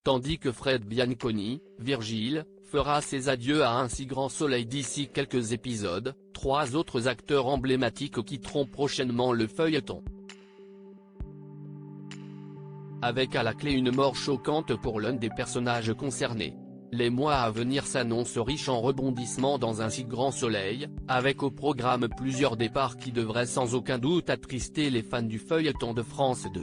tandis que Fred Bianconi, Virgile, fera ses adieux à Un si grand soleil d'ici quelques épisodes. 3 autres acteurs emblématiques quitteront prochainement le feuilleton. Avec à la clé une mort choquante pour l'un des personnages concernés. Les mois à venir s'annoncent riches en rebondissements dans Un si grand soleil, avec au programme plusieurs départs qui devraient sans aucun doute attrister les fans du feuilleton de France 2.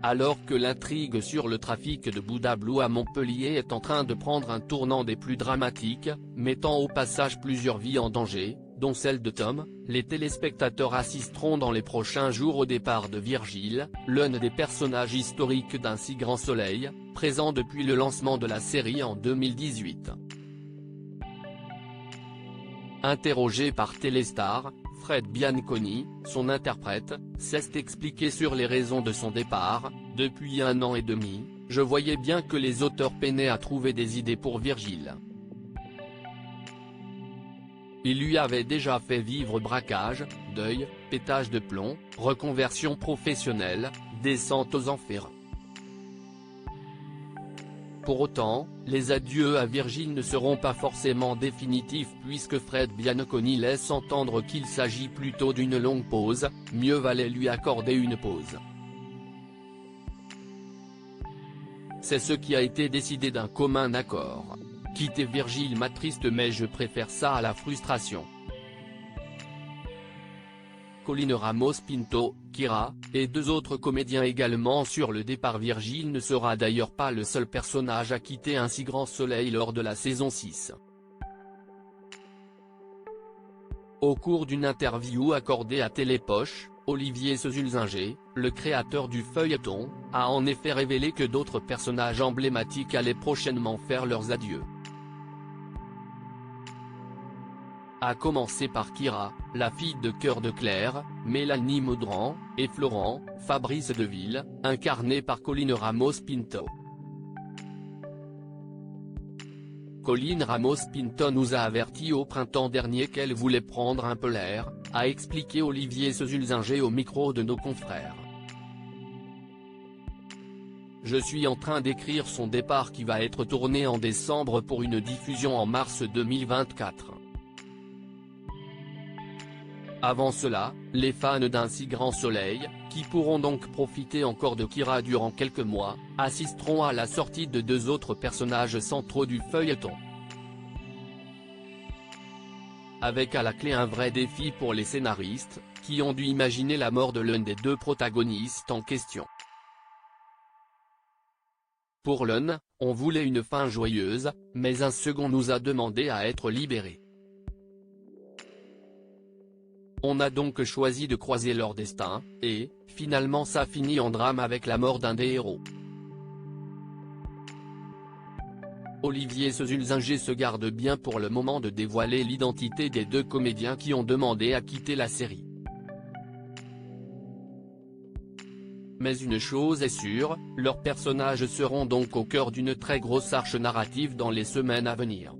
Alors que l'intrigue sur le trafic de Bouddha Blue à Montpellier est en train de prendre un tournant des plus dramatiques, mettant au passage plusieurs vies en danger, dont celle de Tom, les téléspectateurs assisteront dans les prochains jours au départ de Virgile, l'un des personnages historiques d'Un si grand soleil, présent depuis le lancement de la série en 2018. Interrogé par Téléstar, Fred Bianconi, son interprète, s'est expliqué sur les raisons de son départ. « Depuis 1 an et demi, je voyais bien que les auteurs peinaient à trouver des idées pour Virgile. Il lui avait déjà fait vivre braquage, deuil, pétage de plomb, reconversion professionnelle, descente aux enfers. Pour autant, les adieux à Virgile ne seront pas forcément définitifs puisque Fred Bianconi laisse entendre qu'il s'agit plutôt d'une longue pause, mieux valait lui accorder une pause. C'est ce qui a été décidé d'un commun accord. Quitter Virgile m'attriste mais je préfère ça à la frustration. Colin Ramos Pinto, Kira, et 2 autres comédiens également sur le départ. Virgile ne sera d'ailleurs pas le seul personnage à quitter Un si grand soleil lors de la saison 6. Au cours d'une interview accordée à Télépoche, Olivier Sesulzinger, le créateur du feuilleton, a en effet révélé que d'autres personnages emblématiques allaient prochainement faire leurs adieux. À commencer par Kira, la fille de cœur de Claire, Mélanie Maudran, et Florent, Fabrice Deville, incarné par Colin Ramos Pinto. Colin Ramos Pinto nous a averti au printemps dernier qu'elle voulait prendre un peu l'air, a expliqué Olivier Sesulzinger au micro de nos confrères. Je suis en train d'écrire son départ qui va être tourné en décembre pour une diffusion en mars 2024. Avant cela, les fans d'Un si grand soleil, qui pourront donc profiter encore de Kira durant quelques mois, assisteront à la sortie de 2 autres personnages centraux du feuilleton. Avec à la clé un vrai défi pour les scénaristes, qui ont dû imaginer la mort de l'un des 2 protagonistes en question. Pour l'un, on voulait une fin joyeuse, mais un second nous a demandé à être libérés. On a donc choisi de croiser leur destin, et, finalement ça finit en drame avec la mort d'un des héros. Olivier Sesulzinger se garde bien pour le moment de dévoiler l'identité des 2 comédiens qui ont demandé à quitter la série. Mais une chose est sûre, leurs personnages seront donc au cœur d'une très grosse arche narrative dans les semaines à venir.